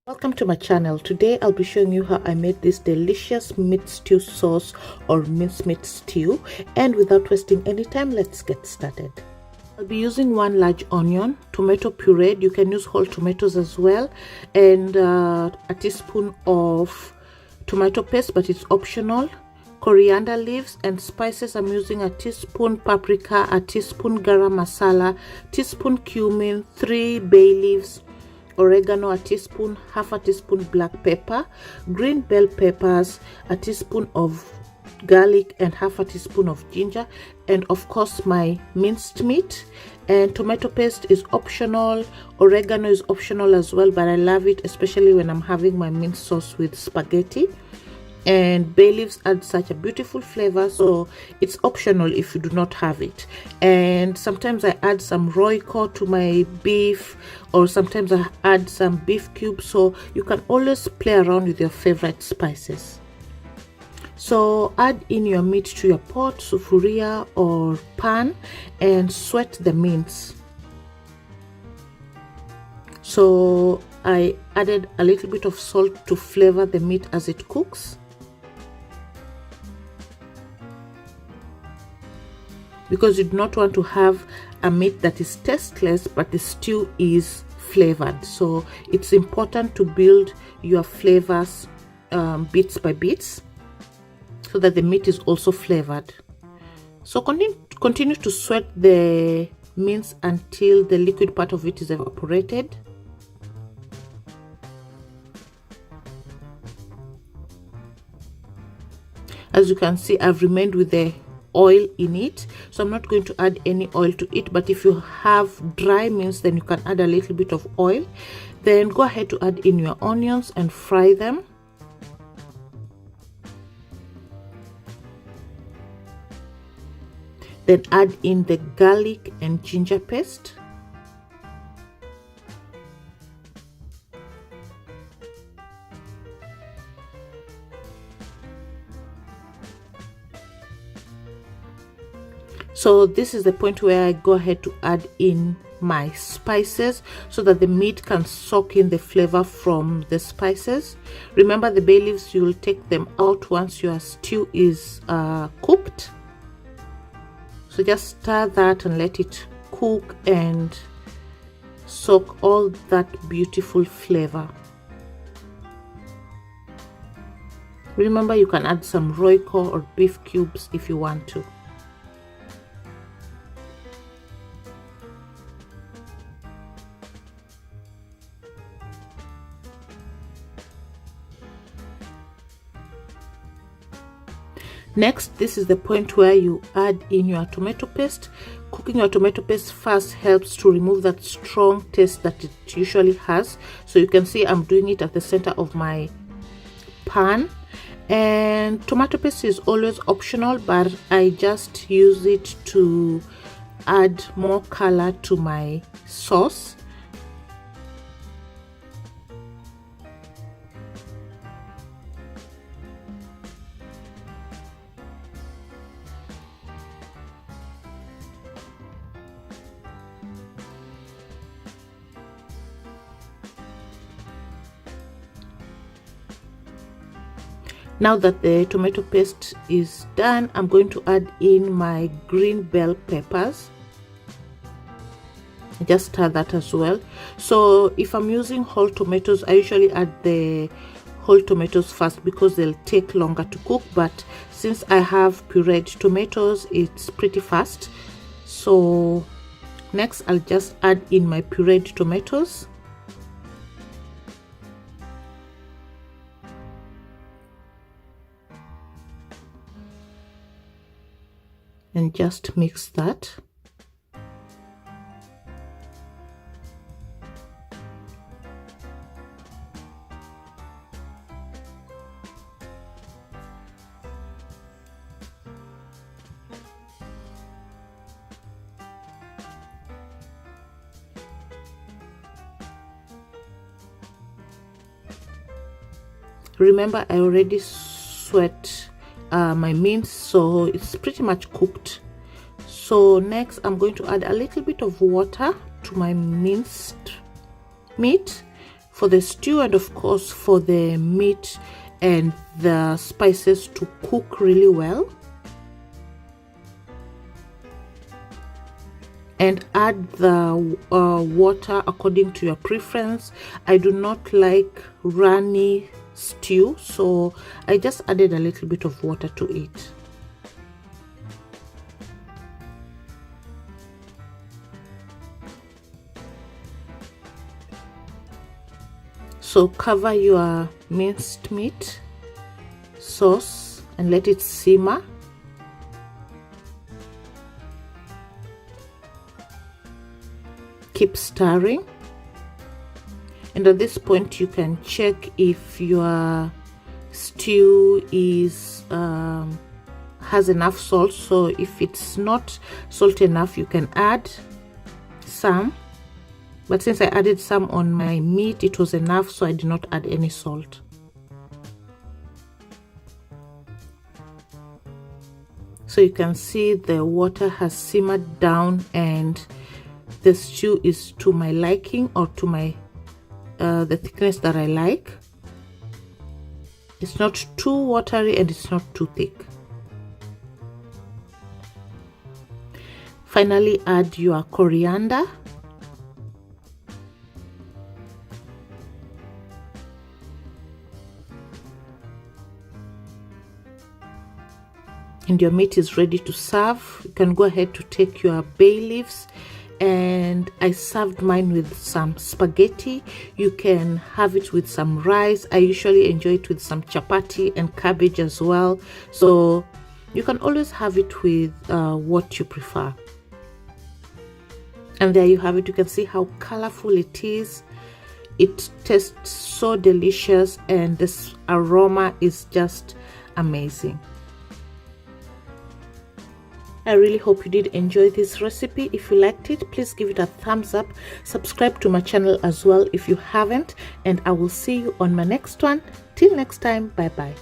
Welcome to my channel. Today I'll be showing you how I made this delicious meat stew sauce or mincemeat stew, and without wasting any time, let's get started. I'll be using 1 large onion, tomato puree, you can use whole tomatoes as well, and a teaspoon of tomato paste, but it's optional, coriander leaves, and spices. I'm using a teaspoon paprika, a teaspoon garam masala, teaspoon cumin, 3 bay leaves, oregano a teaspoon, half a teaspoon black pepper, green bell peppers, a teaspoon of garlic, and half a teaspoon of ginger, and of course my minced meat. And tomato paste is optional, oregano is optional as well, but I love it especially when I'm having my minced sauce with spaghetti. And bay leaves add such a beautiful flavor, so it's optional if you do not have it. And sometimes I add some royco to my beef, or sometimes I add some beef cubes, so you can always play around with your favorite spices. So add in your meat to your pot, sufuria or pan, and sweat the mince. So I added a little bit of salt to flavor the meat as it cooks, because you do not want to have a meat that is tasteless but the stew is flavored. So it's important to build your flavors bits by bits so that the meat is also flavored. So continue to sweat the mince until the liquid part of it is evaporated. As you can see, I've remained with the oil in it, so I'm not going to add any oil to it, but if you have dry mince, then you can add a little bit of oil. Then go ahead to add in your onions and fry them. Then add in the garlic and ginger paste. So this is the point where I go ahead to add in my spices so that the meat can soak in the flavor from the spices. Remember, the bay leaves, you will take them out once your stew is cooked. So just stir that and let it cook and soak all that beautiful flavor. Remember, you can add some royco or beef cubes if you want to. Next, this is the point where you add in your tomato paste. Cooking your tomato paste first helps to remove that strong taste that it usually has. So you can see I'm doing it at the center of my pan. And tomato paste is always optional, but I just use it to add more color to my sauce. Now that the tomato paste is done, I'm going to add in my green bell peppers. Just stir that as well. So if I'm using whole tomatoes, I usually add the whole tomatoes first because they'll take longer to cook, but since I have pureed tomatoes, it's pretty fast. So next I'll just add in my pureed tomatoes. And just mix that. Remember, I already sweat my mince, so it's pretty much cooked. So next I'm going to add a little bit of water to my minced meat. for the stew, and of course for the meat and the spices to cook really well. And add the water according to your preference. I do not like runny stew, so I just added a little bit of water to it. So cover your minced meat sauce and let it simmer. Keep stirring, and at this point you can check if your stew is has enough salt. So if it's not salt enough, you can add some, but since I added some on my meat, it was enough, so I did not add any salt. So you can see the water has simmered down and the stew is to my liking, or to my the thickness that I like. It's not too watery and it's not too thick. Finally, add your coriander. And your meat is ready to serve. You can go ahead to take your bay leaves, and I served mine with some spaghetti. You can have it with some rice. I usually enjoy it with some chapati and cabbage as well, so you can always have it with what you prefer. And there you have it. You can see how colorful it is. It tastes so delicious, and this aroma is just amazing. I really hope you did enjoy this recipe. If you liked it, please give it a thumbs up. Subscribe to my channel as well if you haven't, and I will see you on my next one. Till next time, bye bye.